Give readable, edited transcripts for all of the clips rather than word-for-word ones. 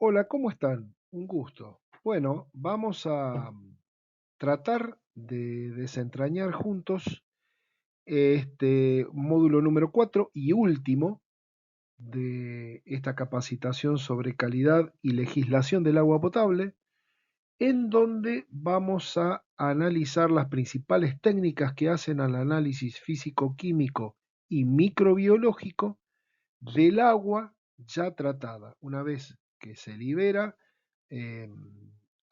Hola, ¿cómo están? Un gusto. Bueno, vamos a tratar de desentrañar juntos este módulo número 4 y último de esta capacitación sobre calidad y legislación del agua potable, en donde vamos a analizar las principales técnicas que hacen al análisis físico-químico y microbiológico del agua ya tratada, una vez que se libera eh,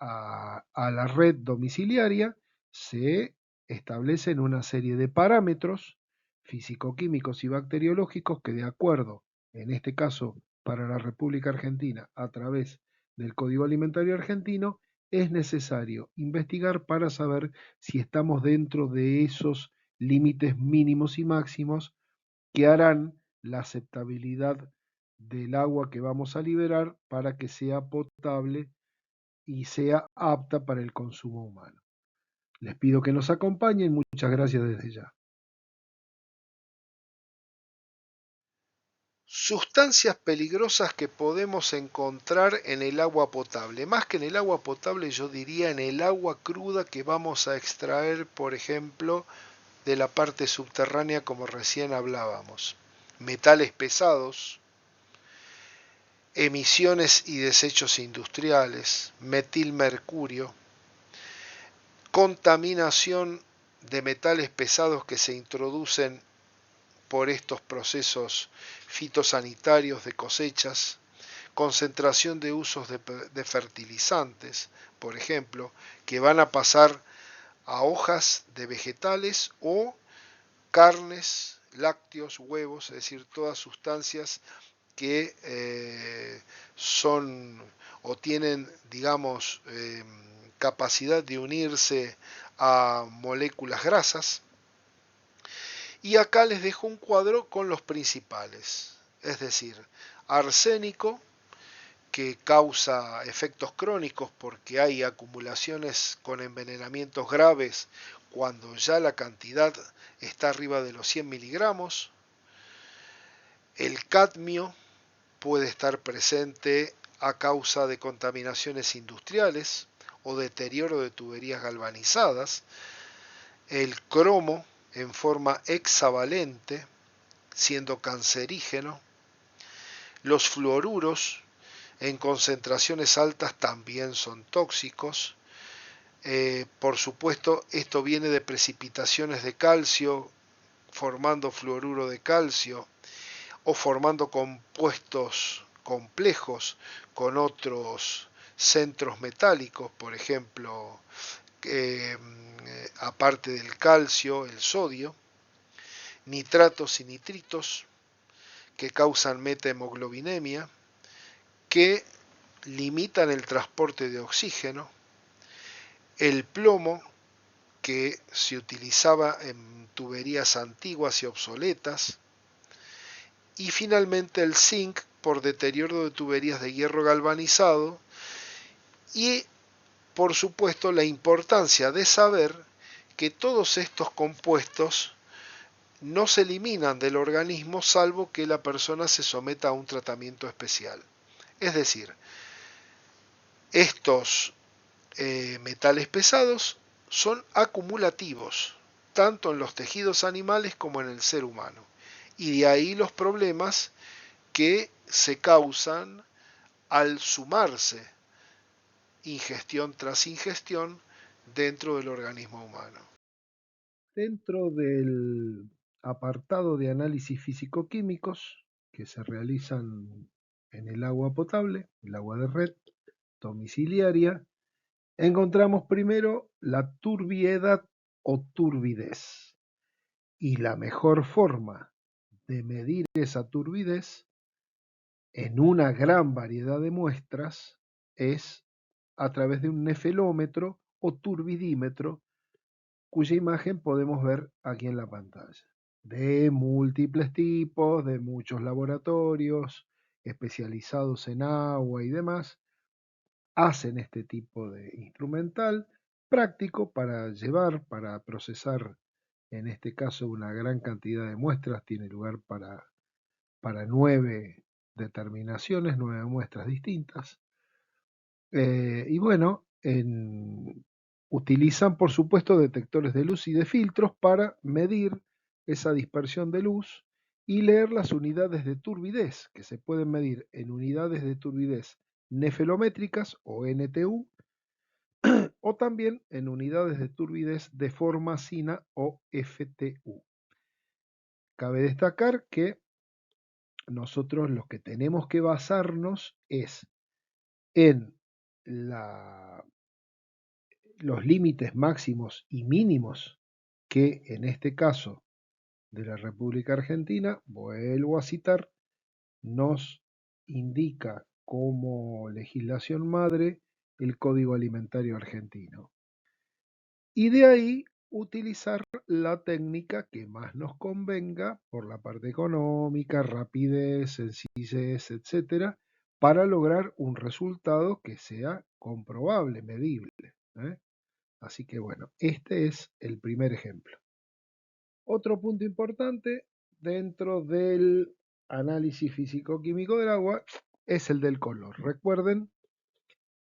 a la red domiciliaria, se establecen una serie de parámetros físico-químicos y bacteriológicos que de acuerdo, en este caso para la República Argentina, a través del Código Alimentario Argentino, es necesario investigar para saber si estamos dentro de esos límites mínimos y máximos que harán la aceptabilidad del agua que vamos a liberar para que sea potable y sea apta para el consumo humano. Les pido que nos acompañen, muchas gracias desde ya. Sustancias peligrosas que podemos encontrar en el agua potable. Más que en el agua potable, yo diría en el agua cruda que vamos a extraer, por ejemplo, de la parte subterránea como recién hablábamos. Metales pesados, emisiones y desechos industriales, metilmercurio, contaminación de metales pesados que se introducen por estos procesos fitosanitarios de cosechas, concentración de usos de fertilizantes, por ejemplo, que van a pasar a hojas de vegetales o carnes, lácteos, huevos, es decir, todas sustancias que son o tienen, digamos, capacidad de unirse a moléculas grasas. Y acá les dejo un cuadro con los principales, es decir, arsénico, que causa efectos crónicos porque hay acumulaciones con envenenamientos graves cuando ya la cantidad está arriba de los 100 miligramos. El cadmio puede estar presente a causa de contaminaciones industriales o deterioro de tuberías galvanizadas. El cromo en forma hexavalente, siendo cancerígeno. Los fluoruros en concentraciones altas también son tóxicos. Por supuesto, esto viene de precipitaciones de calcio formando fluoruro de calcio o formando compuestos complejos con otros centros metálicos, por ejemplo, eh, aparte del calcio, el sodio, nitratos y nitritos que causan metahemoglobinemia, que limitan el transporte de oxígeno, el plomo que se utilizaba en tuberías antiguas y obsoletas, y finalmente el zinc por deterioro de tuberías de hierro galvanizado y por supuesto la importancia de saber que todos estos compuestos no se eliminan del organismo salvo que la persona se someta a un tratamiento especial. Es decir, estos metales pesados son acumulativos, tanto en los tejidos animales como en el ser humano. Y de ahí los problemas que se causan al sumarse ingestión tras ingestión dentro del organismo humano. Dentro del apartado de análisis físico-químicos que se realizan en el agua potable, el agua de red domiciliaria, encontramos primero la turbiedad o turbidez. Y la mejor forma de medir esa turbidez en una gran variedad de muestras es a través de un nefelómetro o turbidímetro, cuya imagen podemos ver aquí en la pantalla. De múltiples tipos, de muchos laboratorios especializados en agua y demás, hacen este tipo de instrumental práctico para llevar, para procesar, en este caso una gran cantidad de muestras, tiene lugar para 9 determinaciones, 9 muestras distintas. Y bueno, utilizan por supuesto detectores de luz y de filtros para medir esa dispersión de luz y leer las unidades de turbidez, que se pueden medir en unidades de turbidez nefelométricas o NTU, o también en unidades de turbidez de formacina o FTU. Cabe destacar que nosotros lo que tenemos que basarnos es en los límites máximos y mínimos que en este caso de la República Argentina, vuelvo a citar, nos indica como legislación madre el Código Alimentario Argentino. Y de ahí utilizar la técnica que más nos convenga por la parte económica, rapidez, sencillez, etcétera, para lograr un resultado que sea comprobable, medible. ¿eh? Así que bueno, este es el primer ejemplo. Otro punto importante dentro del análisis físico-químico del agua es el del color. Recuerden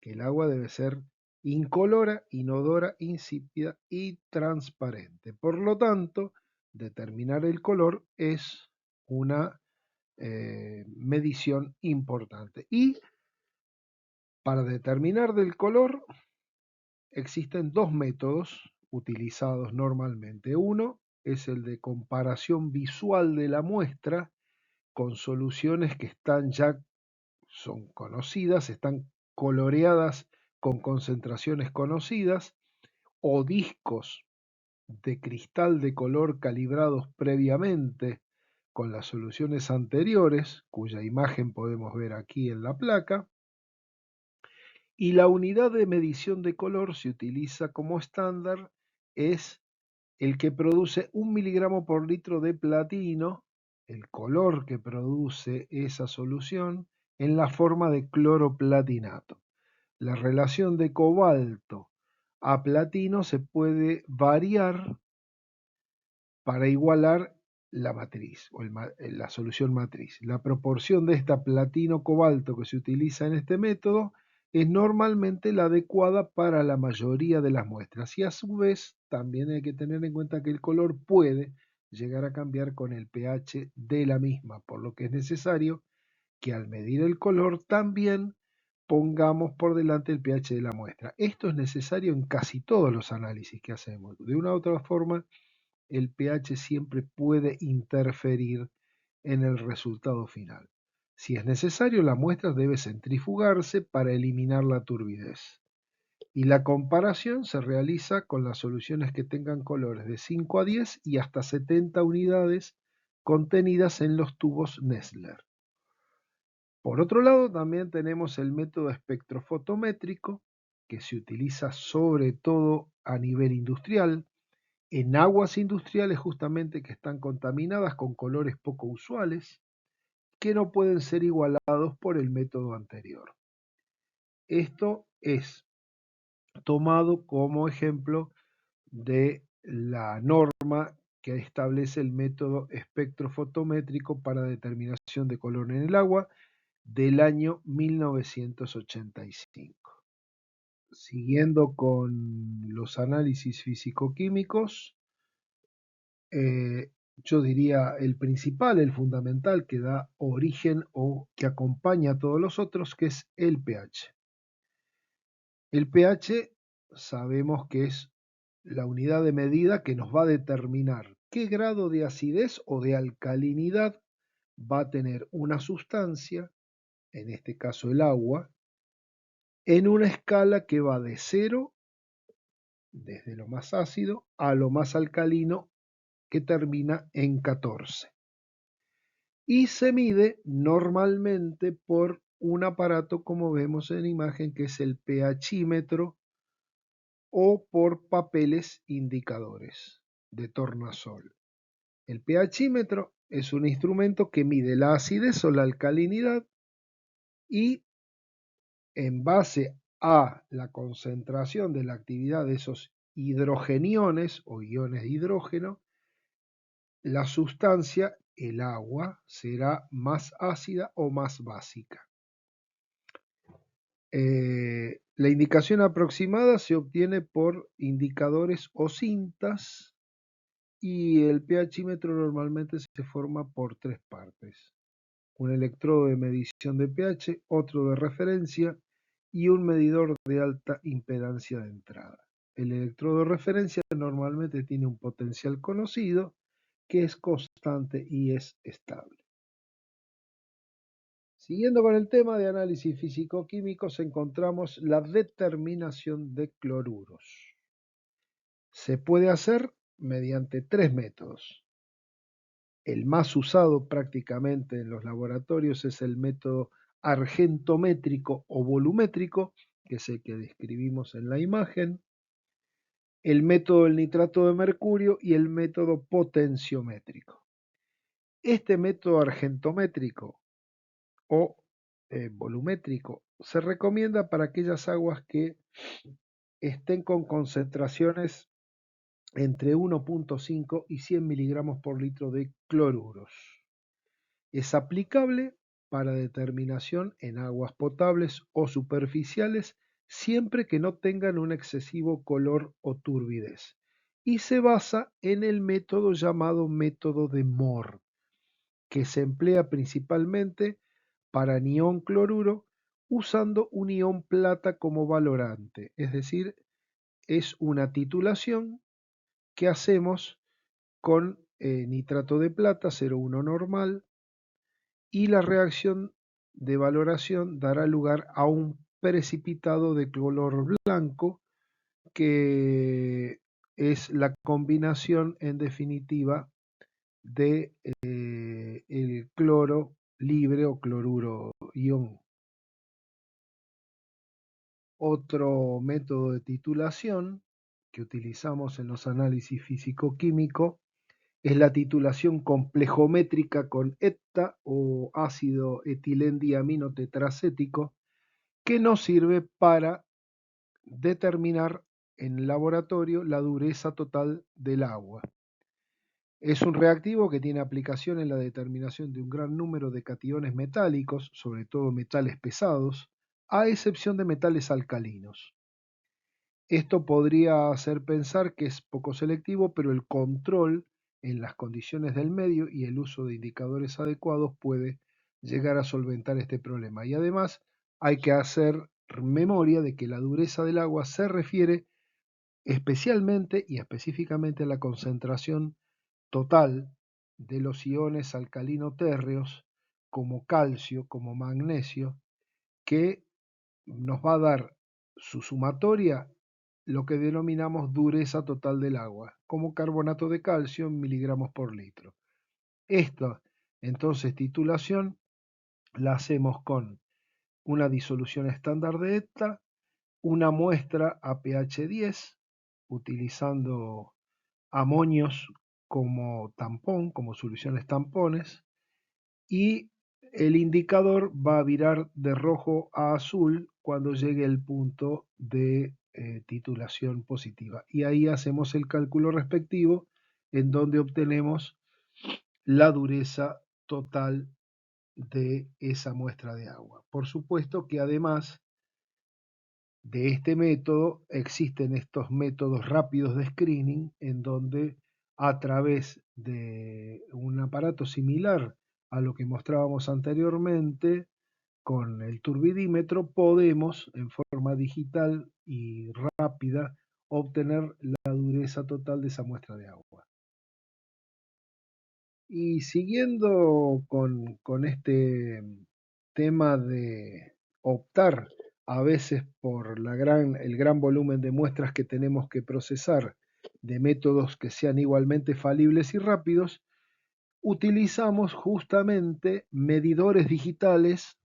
que el agua debe ser incolora, inodora, insípida y transparente. Por lo tanto, determinar el color es una medición importante. Y para determinar del color existen dos métodos utilizados normalmente. Uno es el de comparación visual de la muestra con soluciones que son conocidas, están coloreadas con concentraciones conocidas, o discos de cristal de color calibrados previamente con las soluciones anteriores, cuya imagen podemos ver aquí en la placa, y la unidad de medición de color se utiliza como estándar, es el que produce 1 miligramo por litro de platino, el color que produce esa solución, en la forma de cloroplatinato. La relación de cobalto a platino se puede variar para igualar la matriz o la solución matriz. La proporción de esta platino-cobalto que se utiliza en este método es normalmente la adecuada para la mayoría de las muestras y a su vez también hay que tener en cuenta que el color puede llegar a cambiar con el pH de la misma, por lo que es necesario que al medir el color también pongamos por delante el pH de la muestra. Esto es necesario en casi todos los análisis que hacemos. De una u otra forma, el pH siempre puede interferir en el resultado final. Si es necesario, la muestra debe centrifugarse para eliminar la turbidez. Y la comparación se realiza con las soluciones que tengan colores de 5 a 10 y hasta 70 unidades contenidas en los tubos Nessler. Por otro lado, también tenemos el método espectrofotométrico, que se utiliza sobre todo a nivel industrial, en aguas industriales justamente que están contaminadas con colores poco usuales, que no pueden ser igualados por el método anterior. Esto es tomado como ejemplo de la norma que establece el método espectrofotométrico para determinación de color en el agua del año 1985. Siguiendo con los análisis físico-químicos, yo diría el principal, el fundamental, que da origen o que acompaña a todos los otros, que es el pH. El pH sabemos que es la unidad de medida que nos va a determinar qué grado de acidez o de alcalinidad va a tener una sustancia, en este caso el agua, en una escala que va de 0, desde lo más ácido, a lo más alcalino, que termina en 14. Y se mide normalmente por un aparato como vemos en la imagen, que es el pHímetro, o por papeles indicadores de tornasol. El pHímetro es un instrumento que mide la acidez o la alcalinidad y en base a la concentración de la actividad de esos hidrogeniones o iones de hidrógeno, la sustancia, el agua, será más ácida o más básica. La indicación aproximada se obtiene por indicadores o cintas y el pHímetro normalmente se forma por tres partes: un electrodo de medición de pH, otro de referencia y un medidor de alta impedancia de entrada. El electrodo de referencia normalmente tiene un potencial conocido que es constante y es estable. Siguiendo con el tema de análisis físico-químicos, encontramos la determinación de cloruros. Se puede hacer mediante tres métodos. El más usado prácticamente en los laboratorios es el método argentométrico o volumétrico, que es el que describimos en la imagen, el método del nitrato de mercurio y el método potenciométrico. Este método argentométrico o volumétrico se recomienda para aquellas aguas que estén con concentraciones entre 1.5 y 100 miligramos por litro de cloruros. Es aplicable para determinación en aguas potables o superficiales siempre que no tengan un excesivo color o turbidez, y se basa en el método llamado método de Mohr, que se emplea principalmente para anión cloruro usando un ion plata como valorante, es decir, es una titulación que hacemos con nitrato de plata 0,1 normal, y la reacción de valoración dará lugar a un precipitado de color blanco, que es la combinación en definitiva de el cloro libre o cloruro ion. Otro método de titulación que utilizamos en los análisis físico-químicos es la titulación complejométrica con ETA o ácido etilendiamino tetracético, que nos sirve para determinar en laboratorio la dureza total del agua. Es un reactivo que tiene aplicación en la determinación de un gran número de cationes metálicos, sobre todo metales pesados, a excepción de metales alcalinos. Esto podría hacer pensar que es poco selectivo, pero el control en las condiciones del medio y el uso de indicadores adecuados puede llegar a solventar este problema. Y además hay que hacer memoria de que la dureza del agua se refiere especialmente y específicamente a la concentración total de los iones alcalino-térreos, como calcio, como magnesio, que nos va a dar su sumatoria lo que denominamos dureza total del agua, como carbonato de calcio en miligramos por litro. Esta, entonces, titulación la hacemos con una disolución estándar de ETA, una muestra a pH 10, utilizando amonios como tampón, como soluciones tampones, y el indicador va a virar de rojo a azul cuando llegue el punto de titulación positiva. Y ahí hacemos el cálculo respectivo en donde obtenemos la dureza total de esa muestra de agua. Por supuesto que además de este método existen estos métodos rápidos de screening en donde a través de un aparato similar a lo que mostrábamos anteriormente con el turbidímetro podemos en forma digital y rápida obtener la dureza total de esa muestra de agua. Y siguiendo con este tema de optar a veces por el gran volumen de muestras que tenemos que procesar, de métodos que sean igualmente falibles y rápidos, utilizamos justamente medidores digitales,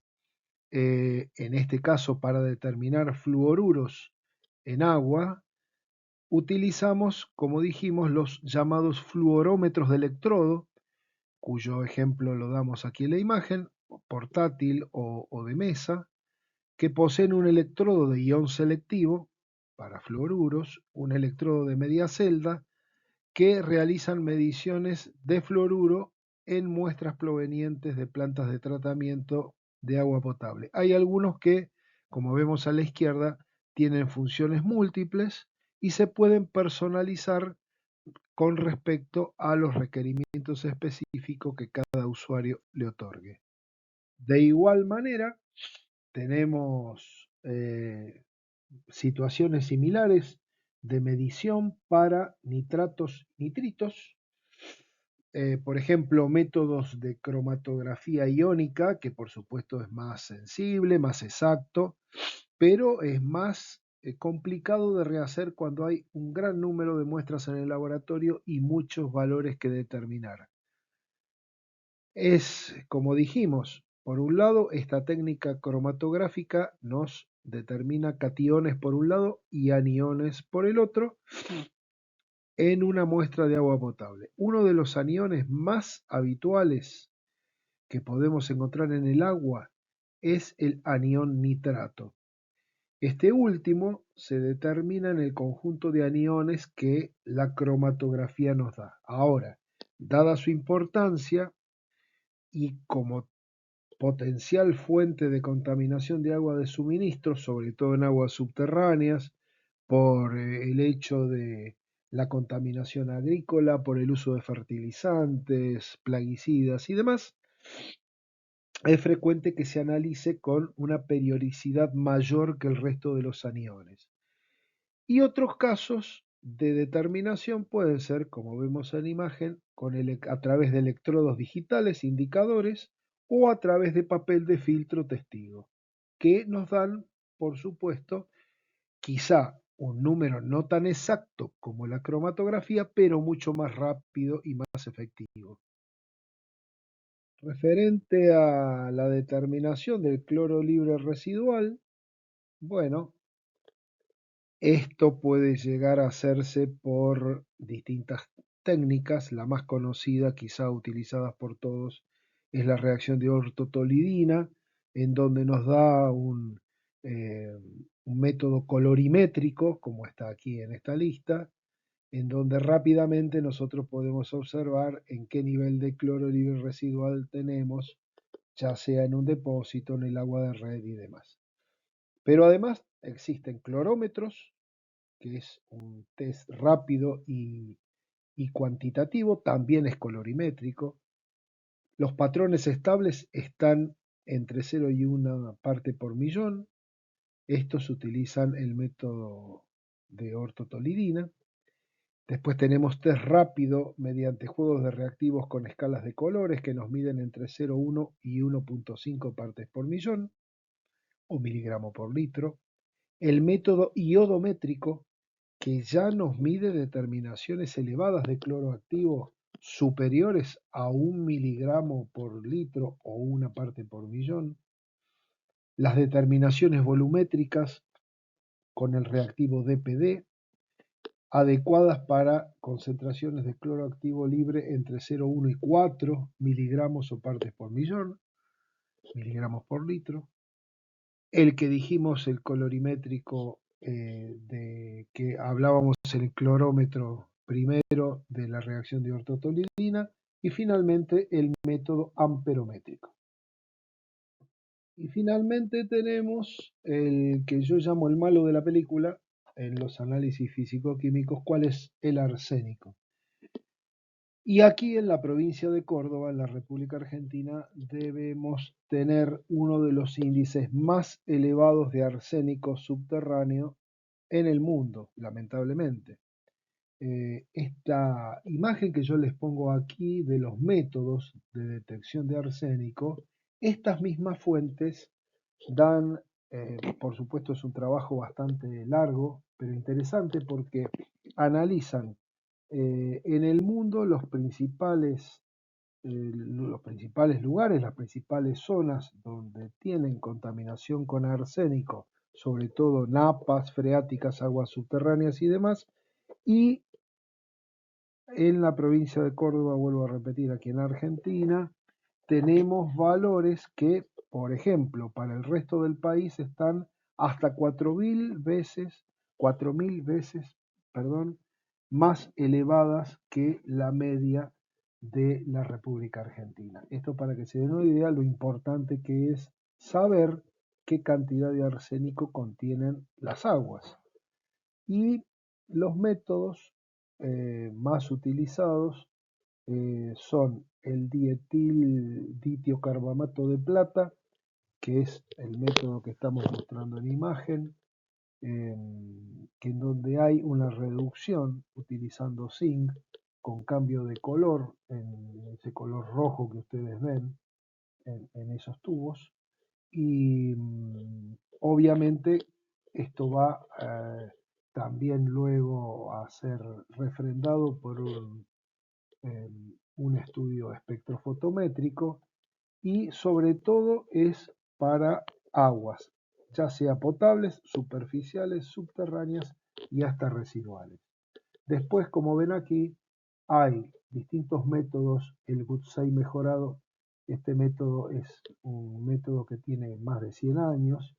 en este caso para determinar fluoruros en agua. Utilizamos, como dijimos, los llamados fluorómetros de electrodo, cuyo ejemplo lo damos aquí en la imagen, portátil o de mesa, que poseen un electrodo de ion selectivo para fluoruros, un electrodo de media celda, que realizan mediciones de fluoruro en muestras provenientes de plantas de tratamiento de agua potable. Hay algunos que, como vemos a la izquierda, tienen funciones múltiples y se pueden personalizar con respecto a los requerimientos específicos que cada usuario le otorgue. De igual manera, tenemos situaciones similares de medición para nitratos, nitritos, por ejemplo, métodos de cromatografía iónica, que por supuesto es más sensible, más exacto, pero es más complicado de rehacer cuando hay un gran número de muestras en el laboratorio y muchos valores que determinar. Es, como dijimos, por un lado, esta técnica cromatográfica nos determina cationes por un lado y aniones por el otro en una muestra de agua potable. Uno de los aniones más habituales que podemos encontrar en el agua es el anión nitrato. Este último se determina en el conjunto de aniones que la cromatografía nos da. Ahora, dada su importancia y como potencial fuente de contaminación de agua de suministro, sobre todo en aguas subterráneas, por el hecho de la contaminación agrícola, por el uso de fertilizantes, plaguicidas y demás, es frecuente que se analice con una periodicidad mayor que el resto de los aniones. Y otros casos de determinación pueden ser, como vemos en la imagen, a través de electrodos digitales indicadores o a través de papel de filtro testigo, que nos dan, por supuesto, quizá un número no tan exacto como la cromatografía, pero mucho más rápido y más efectivo. Referente a la determinación del cloro libre residual, bueno, esto puede llegar a hacerse por distintas técnicas. La más conocida, quizá utilizada por todos, es la reacción de ortotolidina, en donde nos da un método colorimétrico, como está aquí en esta lista, en donde rápidamente nosotros podemos observar en qué nivel de cloro libre residual tenemos, ya sea en un depósito, en el agua de red y demás. Pero además existen clorómetros, que es un test rápido y cuantitativo, también es colorimétrico. Los patrones estables están entre 0 y 1 parte por millón. Estos utilizan el método de ortotolidina. Después tenemos test rápido mediante juegos de reactivos con escalas de colores que nos miden entre 0,1 y 1,5 partes por millón o miligramo por litro. El método iodométrico, que ya nos mide determinaciones elevadas de cloro activo superiores a 1 miligramo por litro o 1 parte por millón. Las determinaciones volumétricas con el reactivo DPD, adecuadas para concentraciones de cloro activo libre entre 0,1 y 4 miligramos o partes por millón, miligramos por litro. El que dijimos, el colorimétrico, de que hablábamos, el clorómetro primero de la reacción de ortotolidina, y finalmente el método amperométrico. Y finalmente tenemos el que yo llamo el malo de la película en los análisis físico-químicos, ¿cuál es el arsénico? Y aquí en la provincia de Córdoba, en la República Argentina, debemos tener uno de los índices más elevados de arsénico subterráneo en el mundo, lamentablemente. Esta imagen que yo les pongo aquí de los métodos de detección de arsénico, estas mismas fuentes dan, por supuesto es un trabajo bastante largo, pero interesante porque analizan en el mundo los principales lugares, las principales zonas donde tienen contaminación con arsénico, sobre todo napas freáticas, aguas subterráneas y demás, y en la provincia de Córdoba, vuelvo a repetir, aquí en Argentina, tenemos valores que, por ejemplo, para el resto del país están hasta 4.000 veces, perdón, más elevadas que la media de la República Argentina. Esto para que se den una idea lo importante que es saber qué cantidad de arsénico contienen las aguas. Y los métodos más utilizados son el dietil ditiocarbamato de plata, que es el método que estamos mostrando en imagen, que en donde hay una reducción utilizando zinc con cambio de color, en ese color rojo que ustedes ven en esos tubos. Y obviamente esto va también luego a ser refrendado por un estudio espectrofotométrico y sobre todo es para aguas, ya sea potables, superficiales, subterráneas y hasta residuales. Después, como ven aquí, hay distintos métodos. El GUT6 mejorado, este método es un método que tiene más de 100 años,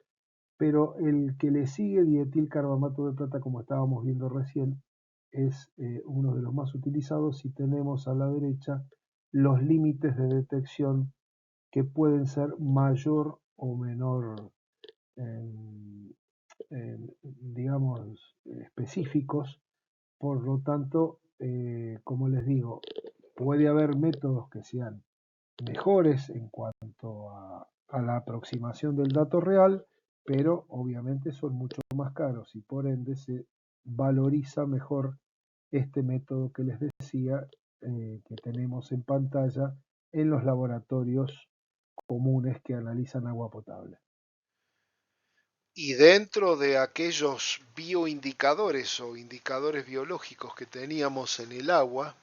pero el que le sigue, dietilcarbamato de plata, como estábamos viendo recién, es uno de los más utilizados y tenemos a la derecha los límites de detección que pueden ser mayor o menor, digamos, específicos. Por lo tanto, como les digo, puede haber métodos que sean mejores en cuanto a la aproximación del dato real, pero obviamente son mucho más caros y por ende se valoriza mejor este método que les decía, que tenemos en pantalla en los laboratorios comunes que analizan agua potable. Y dentro de aquellos bioindicadores o indicadores biológicos que teníamos en el agua,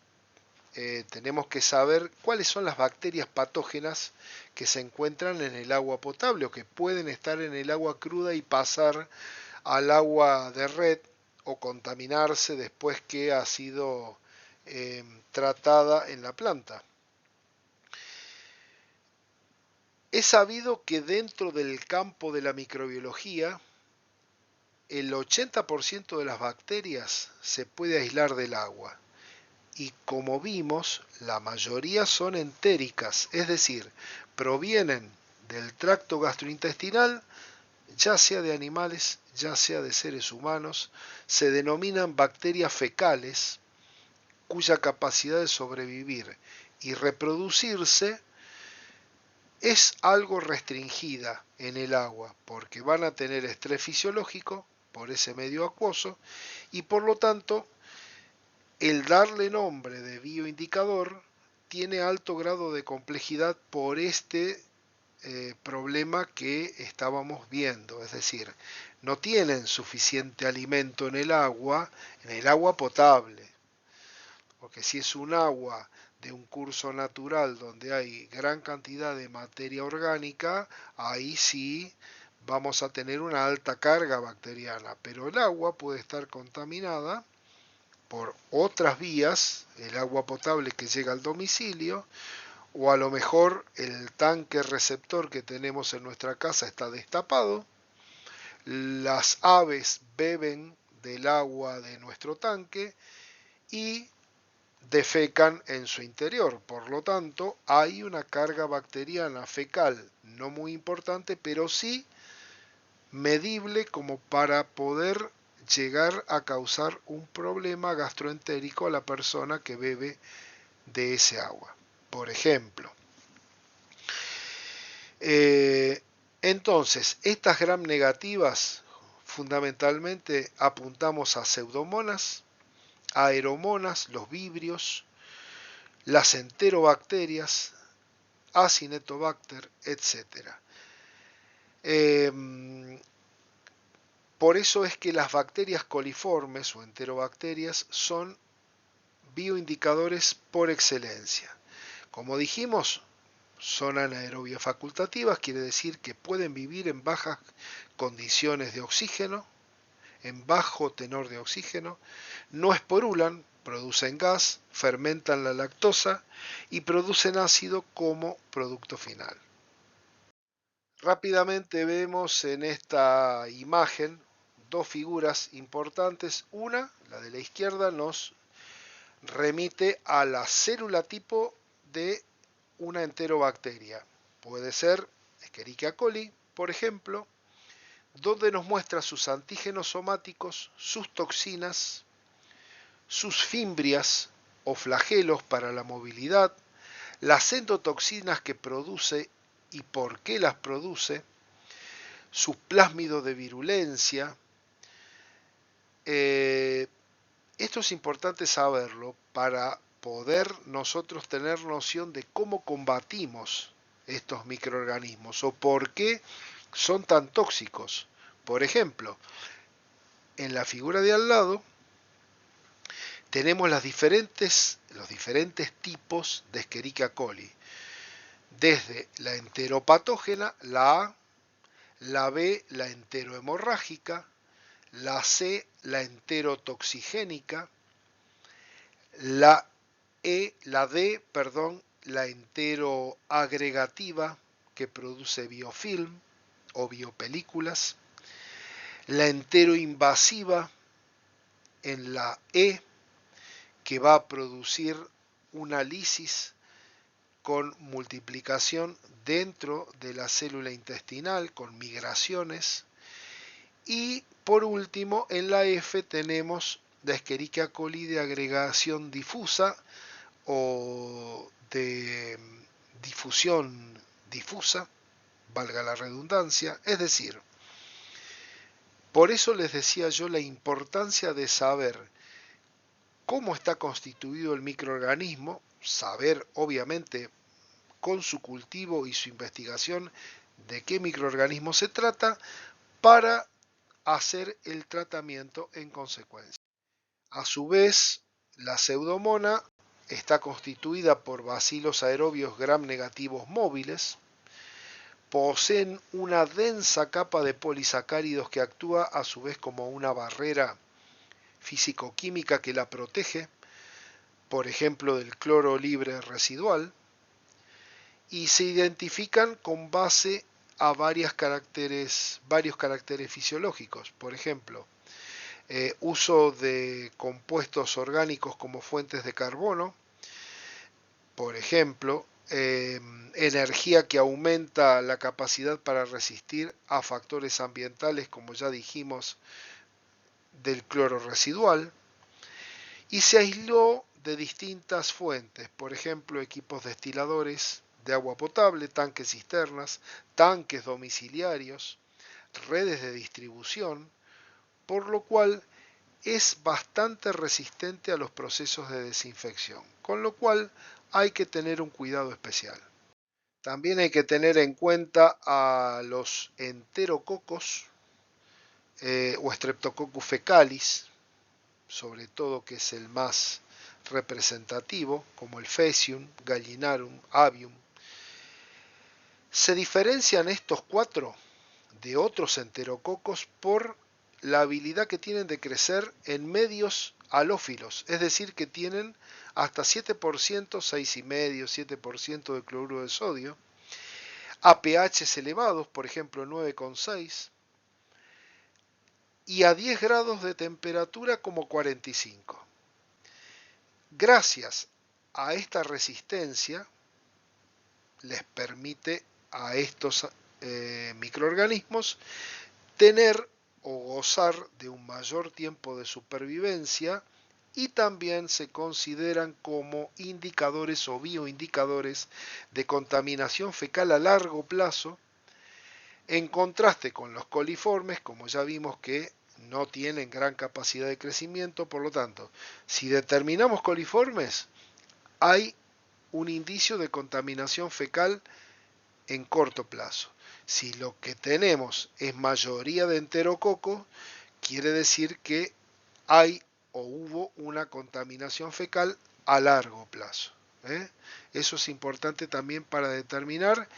tenemos que saber cuáles son las bacterias patógenas que se encuentran en el agua potable o que pueden estar en el agua cruda y pasar al agua de red o contaminarse después que ha sido tratada en la planta. Es sabido que dentro del campo de la microbiología, el 80% de las bacterias se puede aislar del agua. Y como vimos, la mayoría son entéricas, es decir, provienen del tracto gastrointestinal, ya sea de animales, ya sea de seres humanos, se denominan bacterias fecales, cuya capacidad de sobrevivir y reproducirse es algo restringida en el agua, porque van a tener estrés fisiológico por ese medio acuoso y por lo tanto el darle nombre de bioindicador tiene alto grado de complejidad por este problema que estábamos viendo, es decir, no tienen suficiente alimento en el agua potable, porque si es un agua de un curso natural donde hay gran cantidad de materia orgánica, ahí sí vamos a tener una alta carga bacteriana, pero el agua puede estar contaminada por otras vías, el agua potable que llega al domicilio, o a lo mejor el tanque receptor que tenemos en nuestra casa está destapado, las aves beben del agua de nuestro tanque y defecan en su interior. Por lo tanto, hay una carga bacteriana fecal no muy importante, pero sí medible como para poder llegar a causar un problema gastroentérico a la persona que bebe de ese agua. Por ejemplo, entonces, estas gram negativas fundamentalmente apuntamos a pseudomonas, aeromonas, los vibrios, las enterobacterias, Acinetobacter, etc. Por eso es que las bacterias coliformes o enterobacterias son bioindicadores por excelencia. Como dijimos, son anaerobias facultativas, quiere decir que pueden vivir en bajas condiciones de oxígeno, en bajo tenor de oxígeno, no esporulan, producen gas, fermentan la lactosa y producen ácido como producto final. Rápidamente vemos en esta imagen dos figuras importantes. Una, la de la izquierda, nos remite a la célula tipo de una enterobacteria. Puede ser Escherichia coli, por ejemplo, donde nos muestra sus antígenos somáticos, sus toxinas, sus fimbrias o flagelos para la movilidad, las endotoxinas que produce y por qué las produce, sus plásmidos de virulencia. Esto es importante saberlo para poder nosotros tener noción de cómo combatimos estos microorganismos o por qué son tan tóxicos. Por ejemplo, en la figura de al lado tenemos los diferentes tipos de Escherichia coli, desde la enteropatógena, la A, la B, la enterohemorrágica, la C, la enterotoxigénica, la D, perdón, la enteroagregativa, que produce biofilm o biopelículas, la enteroinvasiva en la E, que va a producir una lisis con multiplicación dentro de la célula intestinal, con migraciones. Y por último, en la F tenemos la Escherichia coli de agregación difusa o de difusión difusa, valga la redundancia, es decir, por eso les decía yo la importancia de saber cómo está constituido el microorganismo, saber obviamente con su cultivo y su investigación de qué microorganismo se trata para hacer el tratamiento en consecuencia. A su vez, la pseudomona está constituida por bacilos aerobios gram negativos móviles, poseen una densa capa de polisacáridos que actúa a su vez como una barrera físico-química que la protege, por ejemplo del cloro libre residual, y se identifican con base a varios caracteres fisiológicos, por ejemplo, uso de compuestos orgánicos como fuentes de carbono, por ejemplo, energía que aumenta la capacidad para resistir a factores ambientales, como ya dijimos, del cloro residual, y se aisló de distintas fuentes, por ejemplo, equipos destiladores de agua potable, tanques cisternas, tanques domiciliarios, redes de distribución, por lo cual es bastante resistente a los procesos de desinfección, con lo cual hay que tener un cuidado especial. También hay que tener en cuenta a los enterococos o Streptococcus fecalis, sobre todo que es el más representativo, como el Faecium, Gallinarum, Avium. Se diferencian estos cuatro de otros enterococos por la habilidad que tienen de crecer en medios halófilos, es decir, que tienen hasta 7%, 6,5, 7% de cloruro de sodio, a pHs elevados, por ejemplo 9,6, y a 10 grados de temperatura como 45. Gracias a esta resistencia, les permite a estos microorganismos tener o gozar de un mayor tiempo de supervivencia, y también se consideran como indicadores o bioindicadores de contaminación fecal a largo plazo, en contraste con los coliformes, como ya vimos que no tienen gran capacidad de crecimiento. Por lo tanto, si determinamos coliformes, hay un indicio de contaminación fecal en corto plazo. Si lo que tenemos es mayoría de enterococo, quiere decir que hay o hubo una contaminación fecal a largo plazo. Eso es importante también para determinar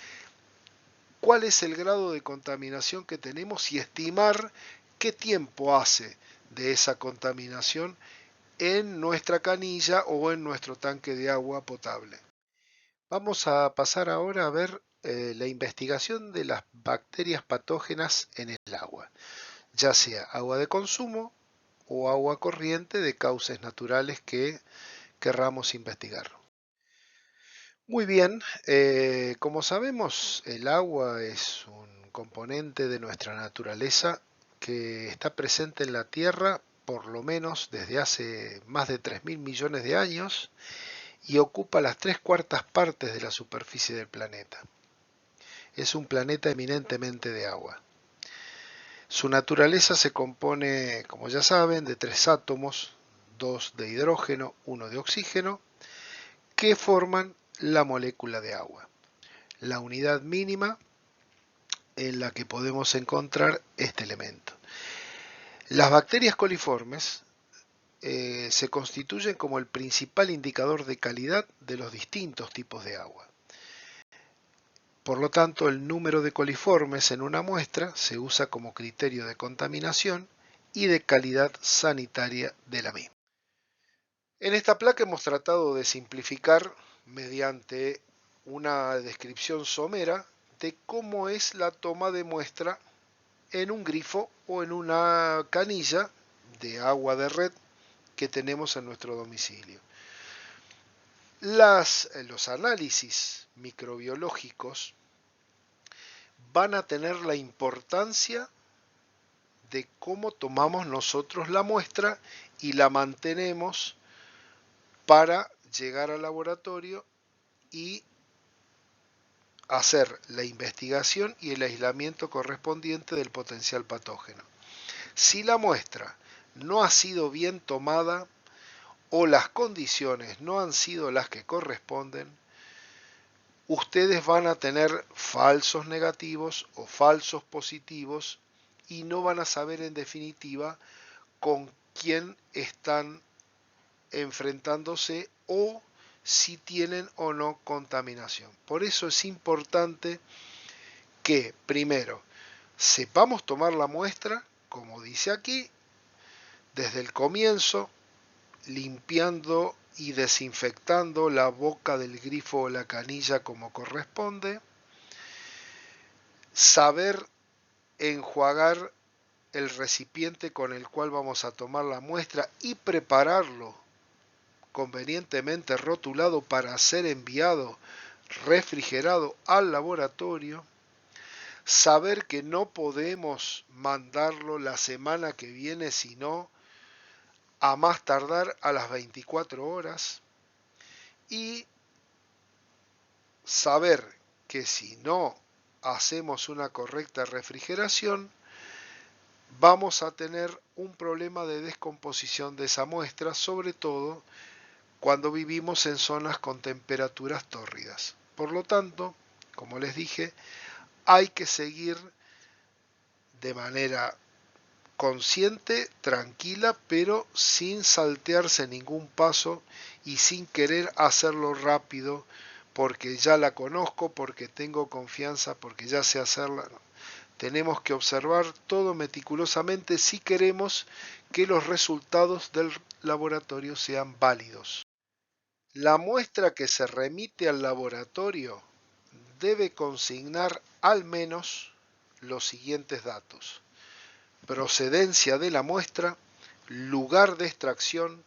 cuál es el grado de contaminación que tenemos y estimar qué tiempo hace de esa contaminación en nuestra canilla o en nuestro tanque de agua potable. Vamos a pasar ahora a ver la investigación de las bacterias patógenas en el agua, ya sea agua de consumo o agua corriente de cauces naturales que querramos investigar. Muy bien, como sabemos, el agua es un componente de nuestra naturaleza que está presente en la Tierra por lo menos desde hace más de 3.000 millones de años y ocupa las 3/4 partes de la superficie del planeta. Es un planeta eminentemente de agua. Su naturaleza se compone, como ya saben, de 3 átomos, 2 de hidrógeno, 1 de oxígeno, que forman la molécula de agua, la unidad mínima en la que podemos encontrar este elemento. Las bacterias coliformes se constituyen como el principal indicador de calidad de los distintos tipos de agua. Por lo tanto, el número de coliformes en una muestra se usa como criterio de contaminación y de calidad sanitaria de la misma. En esta placa hemos tratado de simplificar mediante una descripción somera de cómo es la toma de muestra en un grifo o en una canilla de agua de red que tenemos en nuestro domicilio. Los análisis microbiológicos van a tener la importancia de cómo tomamos nosotros la muestra y la mantenemos para llegar al laboratorio y hacer la investigación y el aislamiento correspondiente del potencial patógeno. Si la muestra no ha sido bien tomada o las condiciones no han sido las que corresponden, ustedes van a tener falsos negativos o falsos positivos y no van a saber en definitiva con quién están enfrentándose o si tienen o no contaminación. Por eso es importante que primero sepamos tomar la muestra, como dice aquí, desde el comienzo, limpiando y desinfectando la boca del grifo o la canilla como corresponde, saber enjuagar el recipiente con el cual vamos a tomar la muestra y prepararlo convenientemente rotulado para ser enviado refrigerado al laboratorio, saber que no podemos mandarlo la semana que viene, sino a más tardar a las 24 horas, y saber que si no hacemos una correcta refrigeración, vamos a tener un problema de descomposición de esa muestra, sobre todo cuando vivimos en zonas con temperaturas tórridas. Por lo tanto, como les dije, hay que seguir de manera consciente, tranquila, pero sin saltearse ningún paso y sin querer hacerlo rápido porque ya la conozco, porque tengo confianza, porque ya sé hacerla. No. Tenemos que observar todo meticulosamente si queremos que los resultados del laboratorio sean válidos. La muestra que se remite al laboratorio debe consignar al menos los siguientes datos: procedencia de la muestra, lugar de extracción,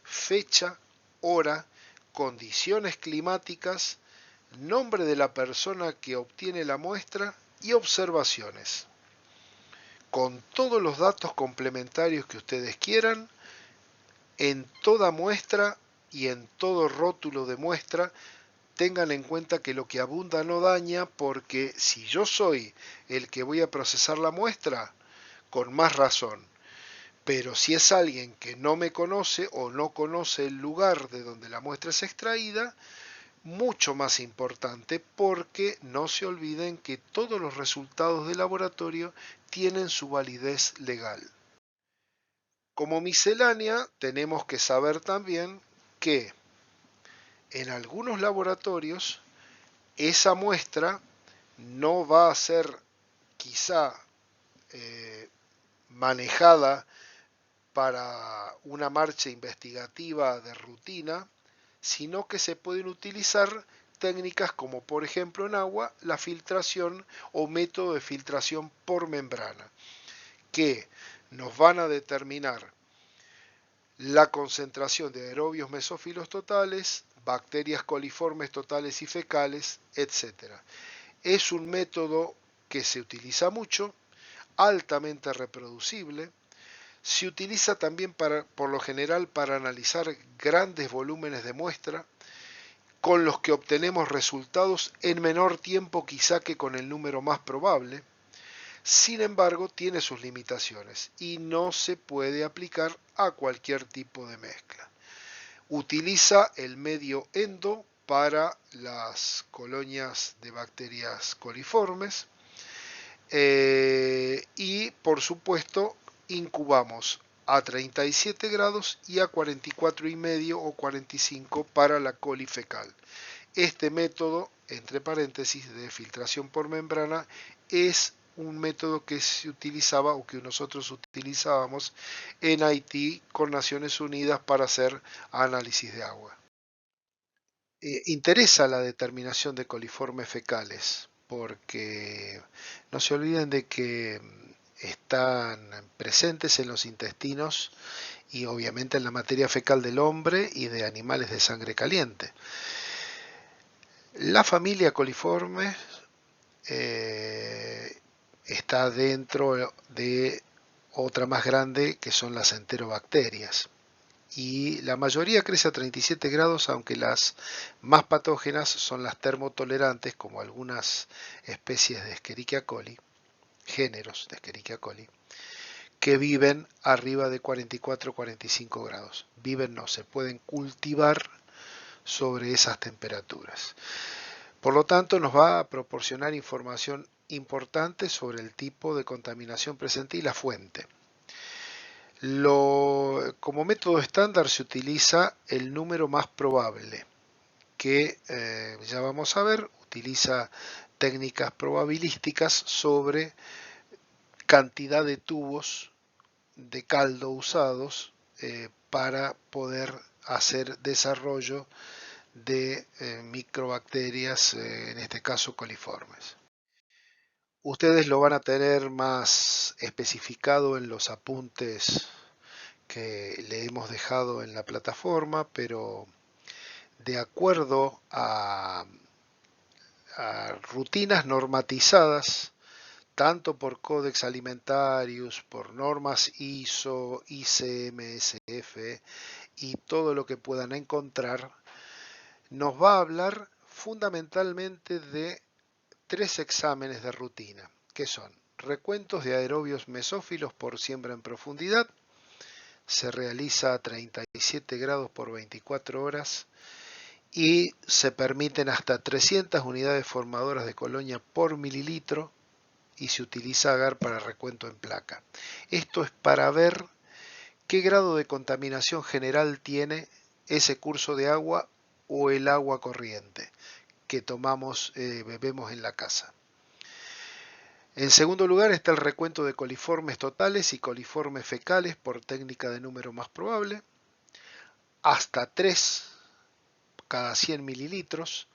fecha, hora, condiciones climáticas, nombre de la persona que obtiene la muestra y observaciones. Con todos los datos complementarios que ustedes quieran, en toda muestra y en todo rótulo de muestra, tengan en cuenta que lo que abunda no daña, porque si yo soy el que voy a procesar la muestra, con más razón. Pero si es alguien que no me conoce o no conoce el lugar de donde la muestra es extraída, mucho más importante, porque no se olviden que todos los resultados de laboratorio tienen su validez legal. Como miscelánea, tenemos que saber también que en algunos laboratorios esa muestra no va a ser quizá manejada para una marcha investigativa de rutina, sino que se pueden utilizar técnicas como por ejemplo en agua la filtración o método de filtración por membrana, que nos van a determinar la concentración de aerobios mesófilos totales, bacterias coliformes totales y fecales, etc. Es un método que se utiliza mucho, altamente reproducible. Se utiliza también por lo general para analizar grandes volúmenes de muestra, con los que obtenemos resultados en menor tiempo quizá que con el número más probable. Sin embargo, tiene sus limitaciones y no se puede aplicar a cualquier tipo de mezcla. Utiliza el medio endo para las colonias de bacterias coliformes y por supuesto incubamos a 37 grados y a 44,5 o 45 para la coli fecal. Este método, entre paréntesis, de filtración por membrana es un método que se utilizaba o que nosotros utilizábamos en Haití con Naciones Unidas para hacer análisis de agua. Interesa la determinación de coliformes fecales porque no se olviden de que están presentes en los intestinos y obviamente en la materia fecal del hombre y de animales de sangre caliente. La familia coliformes está dentro de otra más grande que son las enterobacterias. Y la mayoría crece a 37 grados, aunque las más patógenas son las termotolerantes, como algunas especies de Escherichia coli, géneros de Escherichia coli, que viven arriba de 44-45 grados. Viven, no, se pueden cultivar sobre esas temperaturas. Por lo tanto, nos va a proporcionar información importante sobre el tipo de contaminación presente y la fuente. Como método estándar se utiliza el número más probable, que ya vamos a ver, utiliza técnicas probabilísticas sobre cantidad de tubos de caldo usados para poder hacer desarrollo de microbacterias, en este caso coliformes. Ustedes lo van a tener más especificado en los apuntes que le hemos dejado en la plataforma, pero de acuerdo a rutinas normatizadas, tanto por Codex Alimentarius, por normas ISO, ICMSF y todo lo que puedan encontrar, nos va a hablar fundamentalmente de 3 exámenes de rutina, que son recuentos de aerobios mesófilos por siembra en profundidad, se realiza a 37 grados por 24 horas y se permiten hasta 300 unidades formadoras de colonia por mililitro y se utiliza agar para recuento en placa. Esto es para ver qué grado de contaminación general tiene ese curso de agua o el agua corriente que tomamos, bebemos en la casa. En segundo lugar está el recuento de coliformes totales y coliformes fecales por técnica de número más probable, hasta 3 cada 100 mililitros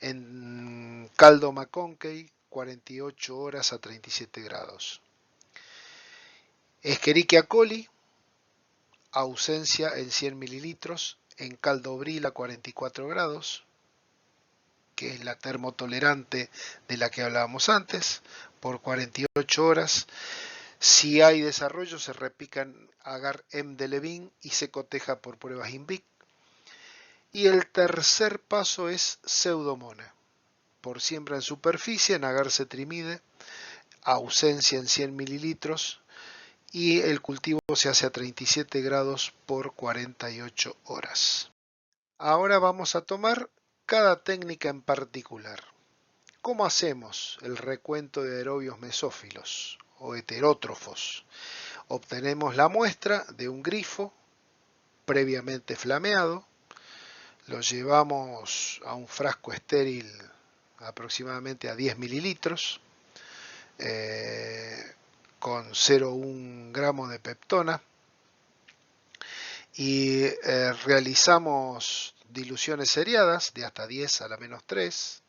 en caldo McConkey, 48 horas a 37 grados. Escherichia coli, ausencia en 100 mililitros en caldo Bril a 44 grados, que es la termotolerante de la que hablábamos antes, por 48 horas. Si hay desarrollo, se repican agar M de Levin y se coteja por pruebas INVIC. Y el tercer paso es pseudomona, por siembra en superficie, en agar cetrimide, ausencia en 100 mililitros y el cultivo se hace a 37 grados por 48 horas. Ahora vamos a tomar cada técnica en particular. ¿Cómo hacemos el recuento de aerobios mesófilos o heterótrofos? Obtenemos la muestra de un grifo previamente flameado, lo llevamos a un frasco estéril aproximadamente a 10 mililitros con 0,1 gramo de peptona y realizamos diluciones seriadas de hasta 10 a la menos 3.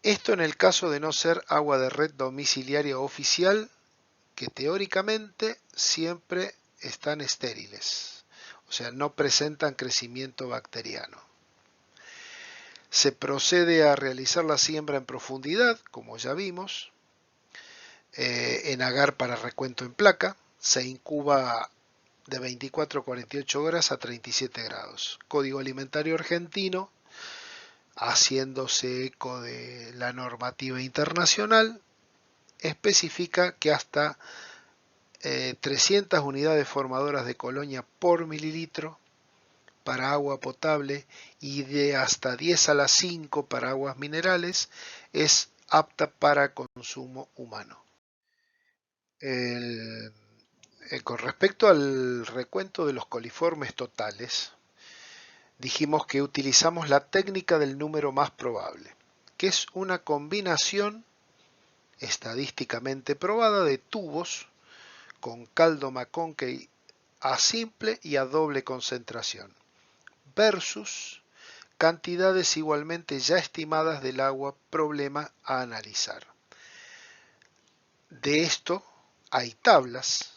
Esto en el caso de no ser agua de red domiciliaria oficial, que teóricamente siempre están estériles, o sea, no presentan crecimiento bacteriano. Se procede a realizar la siembra en profundidad, como ya vimos, en agar para recuento en placa. Se incuba de 24 a 48 horas a 37 grados. Código Alimentario Argentino, haciéndose eco de la normativa internacional, especifica que hasta 300 unidades formadoras de colonia por mililitro para agua potable y de hasta 10 a la 5 para aguas minerales es apta para consumo humano. Con respecto al recuento de los coliformes totales, dijimos que utilizamos la técnica del número más probable, que es una combinación estadísticamente probada de tubos con caldo McConkey a simple y a doble concentración, versus cantidades igualmente ya estimadas del agua problema a analizar. De esto hay tablas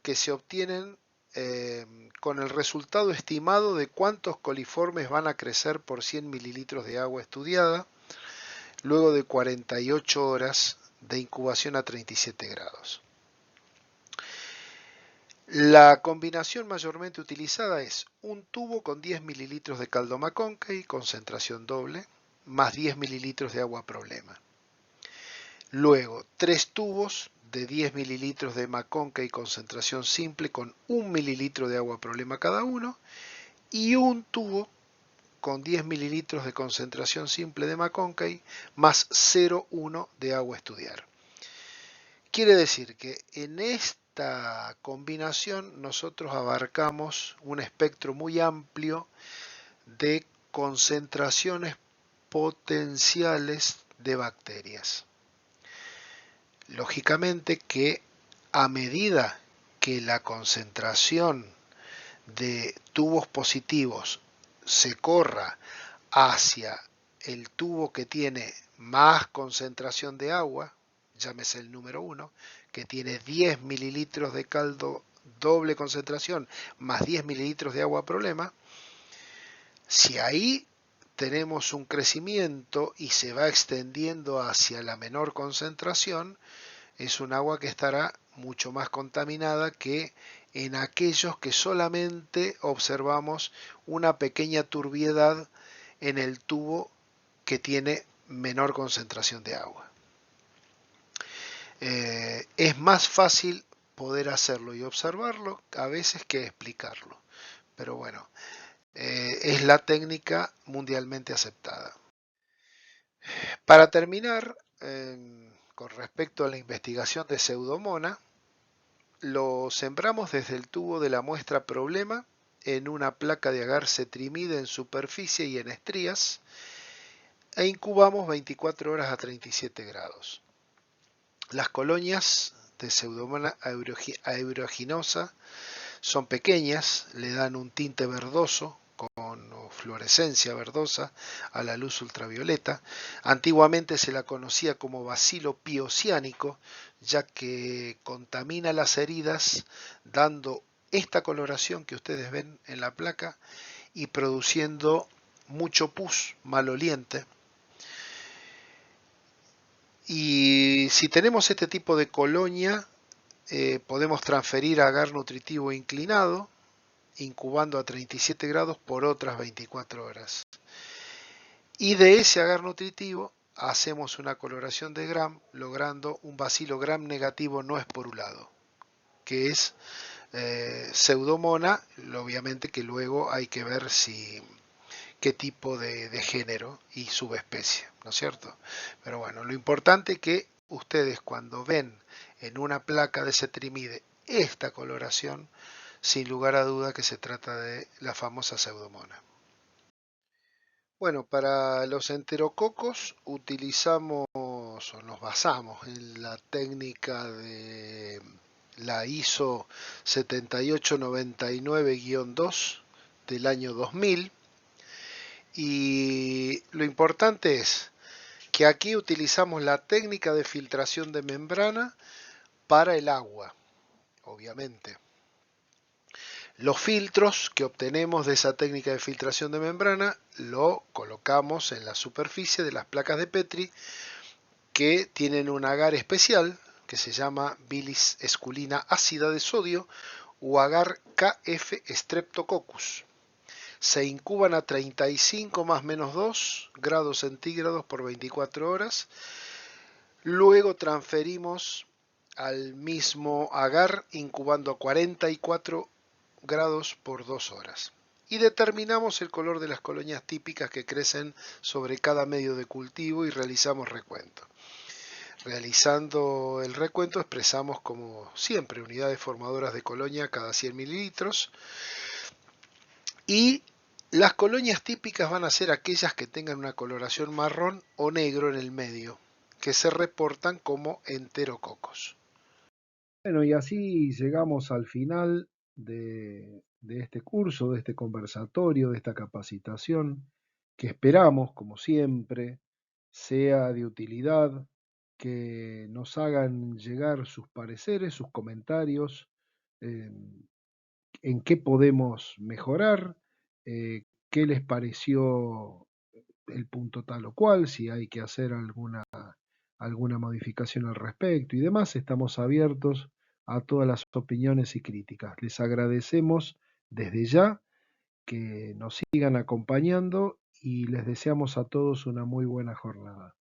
que se obtienen con el resultado estimado de cuántos coliformes van a crecer por 100 mililitros de agua estudiada luego de 48 horas de incubación a 37 grados. La combinación mayormente utilizada es un tubo con 10 mililitros de caldo McConkey, concentración doble, más 10 mililitros de agua problema. Luego, 3 tubos de 10 mililitros de McConkey, concentración simple, con 1 mililitro de agua problema cada uno, y un tubo con 10 mililitros de concentración simple de McConkey, más 0,1 de agua a estudiar. Quiere decir que en esta combinación nosotros abarcamos un espectro muy amplio de concentraciones potenciales de bacterias. Lógicamente que a medida que la concentración de tubos positivos se corra hacia el tubo que tiene más concentración de agua, llámese el número 1, que tiene 10 mililitros de caldo doble concentración más 10 mililitros de agua problema, si ahí tenemos un crecimiento y se va extendiendo hacia la menor concentración, es un agua que estará mucho más contaminada que en aquellos que solamente observamos una pequeña turbiedad en el tubo que tiene menor concentración de agua. Es más fácil poder hacerlo y observarlo a veces que explicarlo, pero bueno, es la técnica mundialmente aceptada. Para terminar, con respecto a la investigación de Pseudomonas, lo sembramos desde el tubo de la muestra problema en una placa de agar cetrimide en superficie y en estrías e incubamos 24 horas a 37 grados. Las colonias de Pseudomonas aeruginosa son pequeñas, le dan un tinte verdoso con fluorescencia verdosa a la luz ultravioleta. Antiguamente se la conocía como bacilo piociánico, ya que contamina las heridas dando esta coloración que ustedes ven en la placa y produciendo mucho pus maloliente. Y si tenemos este tipo de colonia, podemos transferir a agar nutritivo inclinado, incubando a 37 grados por otras 24 horas. Y de ese agar nutritivo hacemos una coloración de Gram, logrando un bacilo Gram negativo no esporulado, que es Pseudomonas, obviamente que luego hay que ver qué tipo de género y subespecie, ¿no es cierto? Pero bueno, lo importante es que ustedes cuando ven en una placa de cetrimide esta coloración, sin lugar a duda que se trata de la famosa Pseudomonas. Bueno, para los enterococos utilizamos o nos basamos en la técnica de la ISO 7899-2 del año 2000, y lo importante es que aquí utilizamos la técnica de filtración de membrana para el agua, obviamente. Los filtros que obtenemos de esa técnica de filtración de membrana lo colocamos en la superficie de las placas de Petri que tienen un agar especial que se llama bilis esculina ácida de sodio o agar KF Streptococcus. Se incuban a 35 más menos 2 grados centígrados por 24 horas. Luego transferimos al mismo agar incubando a 44 grados por 2 horas. Y determinamos el color de las colonias típicas que crecen sobre cada medio de cultivo y realizamos recuento. Realizando el recuento expresamos como siempre unidades formadoras de colonia cada 100 mililitros y las colonias típicas van a ser aquellas que tengan una coloración marrón o negro en el medio, que se reportan como enterococos. Bueno, y así llegamos al final de este curso, de este conversatorio, de esta capacitación, que esperamos, como siempre, sea de utilidad, que nos hagan llegar sus pareceres, sus comentarios, eh, en qué podemos mejorar, qué les pareció el punto tal o cual, si hay que hacer alguna modificación al respecto y demás. Estamos abiertos a todas las opiniones y críticas. Les agradecemos desde ya que nos sigan acompañando y les deseamos a todos una muy buena jornada.